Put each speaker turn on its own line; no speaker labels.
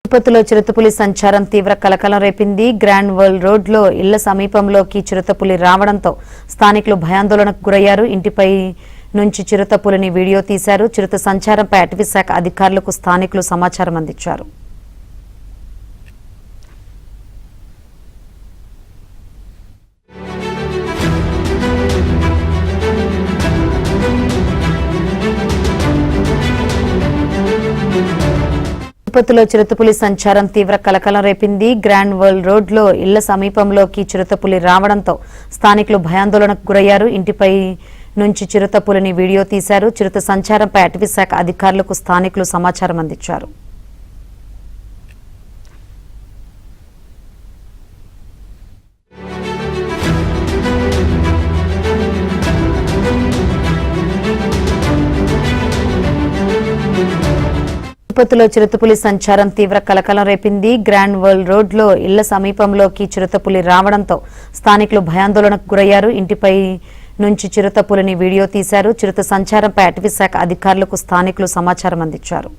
తిరుపతిలో చిరుతపులి సంచారం తీవ్ర కలకలం రేపింది. గ్రాండ్ వరల్డ్ రోడ్ లో ఇళ్ల సమీపంలోకి చిరుతపులి రావడంతో స్థానికులు భయాందోళనకు గురయ్యారు. ఇంటిపై నుంచి చిరుతపులిని వీడియో తీశారు. చిరుత సంచారంపై అటవీశాఖ అధికారులకు స్థానికులు సమాచారం అందించారు. తిరుపతిలో చిరుతపులి సంచారం తీవ్ర కలకలం రేపింది. గ్రాండ్ వరల్డ్ రోడ్ లో ఇళ్ల సమీపంలోకి చిరుతపులి రావడంతో స్థానికులు భయాందోళనకు గురయ్యారు. ఇంటిపై నుంచి చిరుతపులిని వీడియో తీశారు. చిరుత సంచారంపై అటవీశాఖ అధికారులకు స్థానికులు సమాచారం అందించారు. తిరుపతిలో చిరుతపులి సంచారం తీవ్ర కలకలం రేపింది. గ్రాండ్ వరల్డ్ రోడ్ లో ఇళ్ల సమీపంలోకి చిరుతపులి రావడంతో స్థానికులు భయాందోళనకు గురయ్యారు. ఇంటిపై నుంచి చిరుతపులిని వీడియో తీశారు. చిరుత సంచారంపై అటవీశాఖ అధికారులకు స్థానికులు సమాచారం అందించారు.